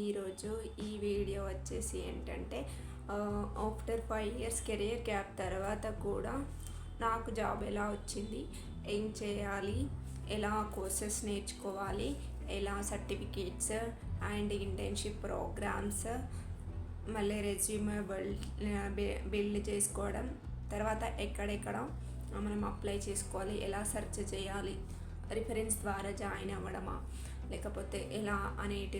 ఈరోజు ఈ వీడియో వచ్చేసి ఏంటంటే ఆఫ్టర్ 5 ఇయర్స్ కెరియర్ గ్యాప్ తర్వాత కూడా నాకు జాబ్ ఎలా వచ్చింది, ఏం చేయాలి, ఎలా కోర్సెస్ నేర్చుకోవాలి, ఎలా సర్టిఫికేట్స్ అండ్ ఇంటర్న్షిప్ ప్రోగ్రామ్స్, మళ్ళీ రెజ్యూమ్ బిల్డ్ చేసుకోవడం, తర్వాత ఎక్కడెక్కడ మనం అప్లై చేసుకోవాలి, ఎలా సెర్చ్ చేయాలి, రిఫరెన్స్ ద్వారా జాయిన్ అవ్వడమా లేకపోతే ఎలా అనేటి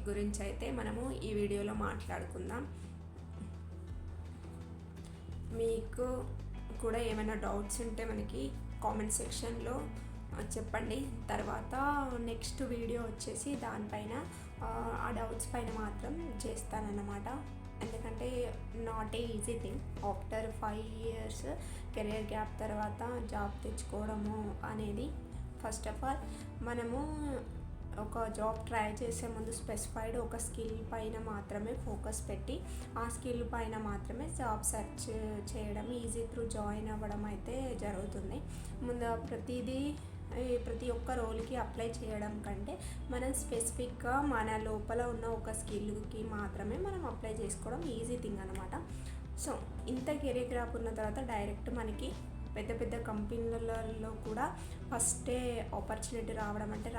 గురించి అయితే మనము ఈ వీడియోలో మాట్లాడుకుందాం. మీకు కూడా ఏమైనా డౌట్స్ ఉంటే మనకి కామెంట్ సెక్షన్లో చెప్పండి. తర్వాత నెక్స్ట్ వీడియో వచ్చేసి దానిపైన ఆ డౌట్స్ పైన మాత్రం చేస్తానన్నమాట. ఎందుకంటే not a easy thing after 5 years career gap తర్వాత జాబ్ తెచ్చుకోవడము అనేది. ఫస్ట్ ఆఫ్ ఆల్ మనము ఒక జాబ్ ట్రై చేసే ముందు స్పెసిఫైడ్ ఒక స్కిల్ పైన మాత్రమే ఫోకస్ పెట్టి ఆ స్కిల్ పైన మాత్రమే జాబ్ సెర్చ్ చేయడం, ఈజీ త్రూ జాయిన్ అవ్వడం అయితే జరుగుతుంది. ముందు ప్రతి ఒక్క రోల్కి అప్లై చేయడం కంటే మనం స్పెసిఫిక్గా మన లోపల ఉన్న ఒక స్కిల్కి మాత్రమే మనం అప్లై చేసుకోవడం ఈజీ థింగ్ అనమాట. సో ఇంత కెరీర్ గ్యాప్ ఉన్న తర్వాత డైరెక్ట్ మనకి పెద్ద పెద్ద కంపెనీలలో కూడా ఫస్టే ఆపర్చునిటీ రావడం అంటే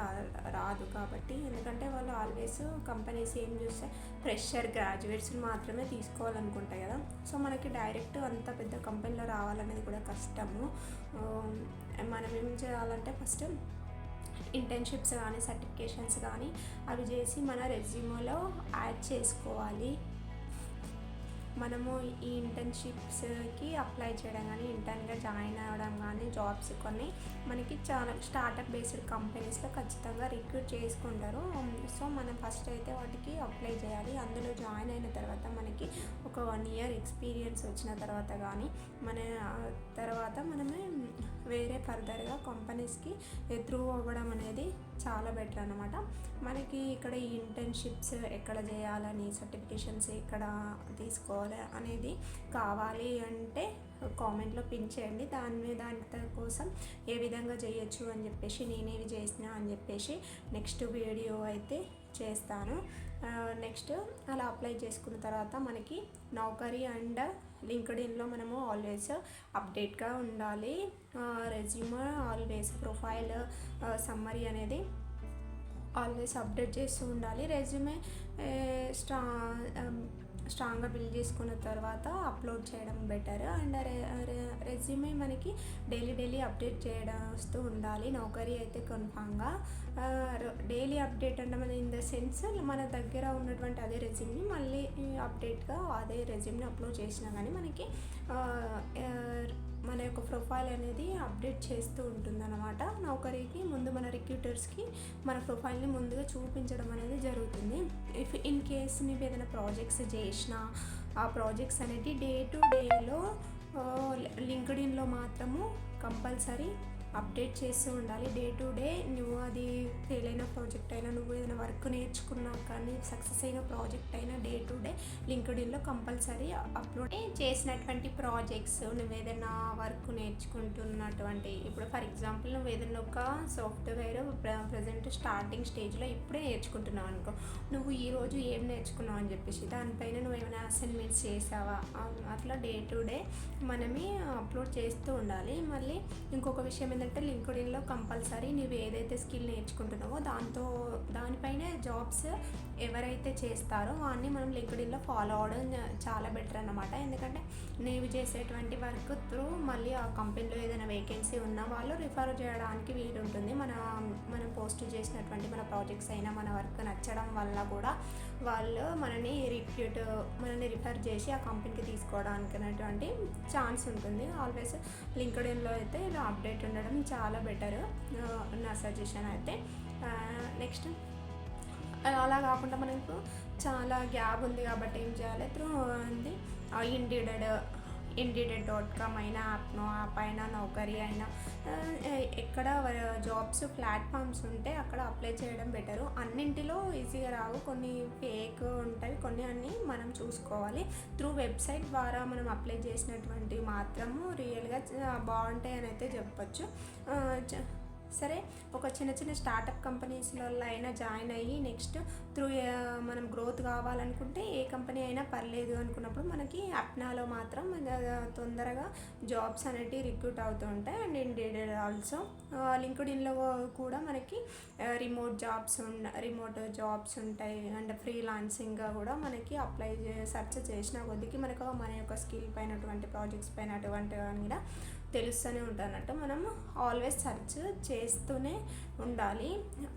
రాదు. కాబట్టి ఎందుకంటే వాళ్ళు ఆల్వేస్ కంపెనీస్ ఏం చూస్తే ఫ్రెషర్ గ్రాడ్యుయేట్స్ని మాత్రమే తీసుకోవాలనుకుంటాయి కదా. సో మనకి డైరెక్ట్ అంత పెద్ద కంపెనీలో రావాలనేది కూడా కష్టము. మనం ఏం చేయాలంటే ఫస్ట్ ఇంటర్న్షిప్స్ కానీ సర్టిఫికేషన్స్ కానీ అవి చేసి మన రెజ్యూమేలో యాడ్ చేసుకోవాలి. మనము ఈ ఇంటర్న్షిప్స్కి అప్లై చేయడం కానీ, ఇంటర్న్గా జాయిన్ అవ్వడం కానీ, జాబ్స్ కొన్ని మనకి చాలా స్టార్టప్ బేస్డ్ కంపెనీస్లో ఖచ్చితంగా రిక్రూట్ చేసుకుంటారు. సో మనం ఫస్ట్ అయితే వాటికి అప్లై చేయాలి. అందులో జాయిన్ అయిన తర్వాత మనకి ఒక 1 ఇయర్ ఎక్స్పీరియన్స్ వచ్చిన తర్వాత కానీ తర్వాత మనమే వేరే ఫర్దర్గా కంపెనీస్కి త్రూ అవ్వడం అనేది చాలా బెటర్ అనమాట. మనకి ఇక్కడ ఈ ఇంటర్న్షిప్స్ ఎక్కడ చేయాలని, సర్టిఫికేషన్స్ ఎక్కడ తీసుకోవాలి అనేది కావాలి అంటే కామెంట్లో పిన్ చేయండి. దాని కోసం ఏ విధంగా చేయొచ్చు అని చెప్పేసి, నేనేవి చేసినా అని చెప్పేసి నెక్స్ట్ వీడియో అయితే చేస్తాను. నెక్స్ట్ అలా అప్లై చేసుకున్న తర్వాత మనకి నౌకరీ అండ్ లింక్డ్ఇన్లో మనము ఆల్వేస్ అప్డేట్గా ఉండాలి. రెజ్యూమ్ ఆల్వేస్, ప్రొఫైల్, సమ్మరీ అనేది ఆల్వేస్ అప్డేట్ చేస్తూ ఉండాలి. రెజ్యూమే స్ట్రాంగ్గా బిల్డ్ చేసుకున్న తర్వాత అప్లోడ్ చేయడం బెటర్. అండ్ రెజ్యూమే మనకి డైలీ అప్డేట్ చేయడం వస్తూ ఉండాలి. నౌకరీ అయితే కన్ఫామ్గా డైలీ అప్డేట్ అంటే మన ఇన్ ద సెన్స్ మన దగ్గర ఉన్నటువంటి అదే రెజ్యూమ్ని మళ్ళీ అప్డేట్గా అదే రెజ్యూమ్ని అప్లోడ్ చేసినా కానీ మనకి మన యొక్క ప్రొఫైల్ అనేది అప్డేట్ చేస్తూ ఉంటుందన్నమాట. నౌకరీకి ముందు మన రిక్రూటర్స్కి మన ప్రొఫైల్ని ముందుగా చూపించడం అనేది జరుగుతుంది. ఇఫ్ ఇన్ కేస్ నీవు ఏదైనా ప్రాజెక్ట్స్ చేసినా ఆ ప్రాజెక్ట్స్ అనేది డే టు డేలో లింక్డ్ఇన్లో మాత్రము కంపల్సరీ అప్డేట్ చేస్తూ ఉండాలి. డే టు డే నువ్వు అది ఫెయిల్ అయిన ప్రాజెక్ట్ అయినా, నువ్వు ఏదైనా వర్క్ నేర్చుకున్నా కానీ, సక్సెస్ అయిన ప్రాజెక్ట్ అయినా డే టు డే లింక్డ్ఇన్లో కంపల్సరీ అప్లోడ్ చేసినటువంటి ప్రాజెక్ట్స్, నువ్వు ఏదైనా వర్క్ నేర్చుకుంటున్నటువంటి, ఇప్పుడు ఫర్ ఎగ్జాంపుల్ నువ్వు ఏదైనా ఒక సాఫ్ట్వేర్ ప్రజెంట్ స్టార్టింగ్ స్టేజ్లో ఇప్పుడే నేర్చుకుంటున్నావు అనుకో, నువ్వు ఈరోజు ఏం నేర్చుకున్నావు అని చెప్పేసి దానిపైన నువ్వు ఏమైనా అసైన్మెంట్స్ చేసావా, అట్లా డే టు డే మనమే అప్లోడ్ చేస్తూ ఉండాలి. మళ్ళీ ఇంకొక విషయం ఏంటంటే లింక్డ్ఇన్లో కంపల్సరీ నువ్వు ఏదైతే స్కిల్ నేర్చుకుంటున్నావో దానిపైనే జాబ్స్ ఎవరైతే చేస్తారో వాడిని మనం లింక్డ్ఇన్లో ఫాలో అవడం చాలా బెటర్ అన్నమాట. ఎందుకంటే నీవు చేసేటువంటి వర్క్ త్రూ మళ్ళీ ఆ కంపెనీలో ఏదైనా వేకెన్సీ ఉన్న వాళ్ళు రిఫర్ చేయడానికి వీలు ఉంటుంది. మనం పోస్ట్ చేసినటువంటి మన ప్రాజెక్ట్స్ అయినా మన వర్క్ నచ్చడం వల్ల కూడా వాళ్ళు మనని రిఫర్ చేసి ఆ కంపెనీకి తీసుకోవడానికి అనేటువంటి ఛాన్స్ ఉంటుంది. ఆల్వేస్ లింక్డ్ఇన్లో అయితే ఇలా అప్డేట్ ఉండడం చాలా బెటర్ నా సజెషన్ అయితే. నెక్స్ట్ అలా కాకుండా మనకు చాలా గ్యాప్ ఉంది కాబట్టి ఏం చేయాలి, త్రూ ఉంది indeed.com అయినా యాప్ అయినా నౌకరీ అయినా ఎక్కడ జాబ్స్ ప్లాట్ఫామ్స్ ఉంటే అక్కడ అప్లై చేయడం బెటరు. అన్నింటిలో ఈజీగా రావు, కొన్ని ఫేక్ ఉంటాయి, కొన్ని అన్నీ మనం చూసుకోవాలి. త్రూ వెబ్సైట్ ద్వారా మనం అప్లై చేసినటువంటి మాత్రము రియల్గా బాగుంటాయి అని అయితే చెప్పచ్చు. సరే ఒక చిన్న చిన్న స్టార్టప్ కంపెనీస్లో అయినా జాయిన్ అయ్యి నెక్స్ట్ త్రూ మనం గ్రోత్ కావాలనుకుంటే ఏ కంపెనీ అయినా పర్లేదు అనుకున్నప్పుడు మనకి అప్నాలో మాత్రం తొందరగా జాబ్స్ అనేటివి రిక్రూట్ అవుతూ ఉంటాయి. అండ్ ఇండీడ్ ఆల్సో లింక్డ్ఇన్లో కూడా మనకి రిమోట్ జాబ్స్ ఉంటాయి. అండ్ ఫ్రీలాన్సింగ్గా కూడా మనకి అప్లై సెర్చ్ చేసిన కొద్దికి మనకు మన యొక్క స్కిల్ పైనటువంటి ప్రాజెక్ట్స్ పైన అటువంటి కూడా తెలుస్తూనే ఉంటానట్టు. మనం ఆల్వేస్ సెర్చ్ చేస్తూనే ఉండాలి,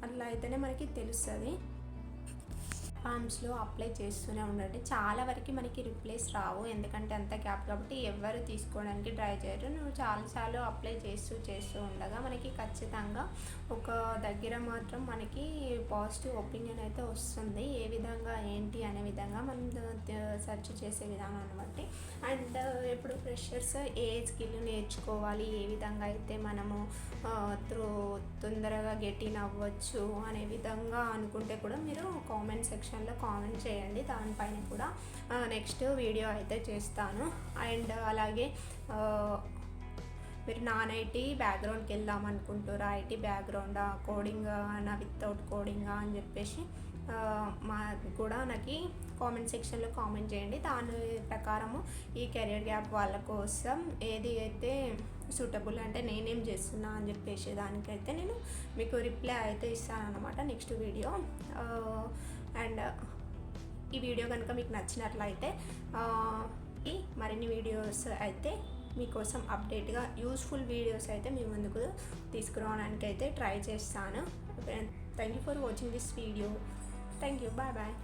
అట్లా అయితేనే మనకి తెలుస్తుంది. ఫామ్స్లో అప్లై చేస్తూనే ఉండండి. చాలా వరకు మనకి రిప్లైస్ రావు, ఎందుకంటే అంత గ్యాప్ కాబట్టి ఎవరు తీసుకోవడానికి ట్రై చేయరు. నువ్వు చాలాసార్లు అప్లై చేస్తూ ఉండగా మనకి ఖచ్చితంగా ఒక దగ్గర మాత్రం మనకి పాజిటివ్ ఒపీనియన్ అయితే వస్తుంది. ఏ విధంగా ఏంటి అనే విధంగా మనం సెర్చ్ చేసే విధానాన్ని బట్టి. అండ్ ఇప్పుడు ఫ్రెషర్స్ ఏ స్కిల్ నేర్చుకోవాలి, ఏ విధంగా అయితే మనము తొందరగా గెట్ ఇన్ అవ్వచ్చు అనే విధంగా అనుకుంటే కూడా మీరు కామెంట్ సెక్షన్లో కామెంట్ చేయండి. దానిపైన కూడా నెక్స్ట్ వీడియో అయితే చేస్తాను. అండ్ అలాగే మీరు నాన్ ఐటీ బ్యాక్గ్రౌండ్కి వెళ్దాం అనుకుంటారా, ఐటీ బ్యాక్గ్రౌండా, కోడింగ్ నా వితౌట్ కోడింగా అని చెప్పేసి మా కూడా నాకు కామెంట్ సెక్షన్లో కామెంట్ చేయండి. దాని ప్రకారము ఈ కెరియర్ గ్యాప్ వాళ్ళ కోసం ఏది అయితే సూటబుల్ అంటే నేనేం చేస్తున్నా అని చెప్పేసి దానికైతే నేను మీకు రిప్లై అయితే ఇస్తాను అన్నమాట నెక్స్ట్ వీడియో. అండ్ ఈ వీడియో కనుక మీకు నచ్చినట్లయితే ఈ మరిన్ని వీడియోస్ అయితే మీకోసం అప్డేట్గా యూస్ఫుల్ వీడియోస్ అయితే మీ ముందుకు తీసుకురావడానికి అయితే ట్రై చేస్తాను. Thank you for watching this video. Thank you. Bye bye.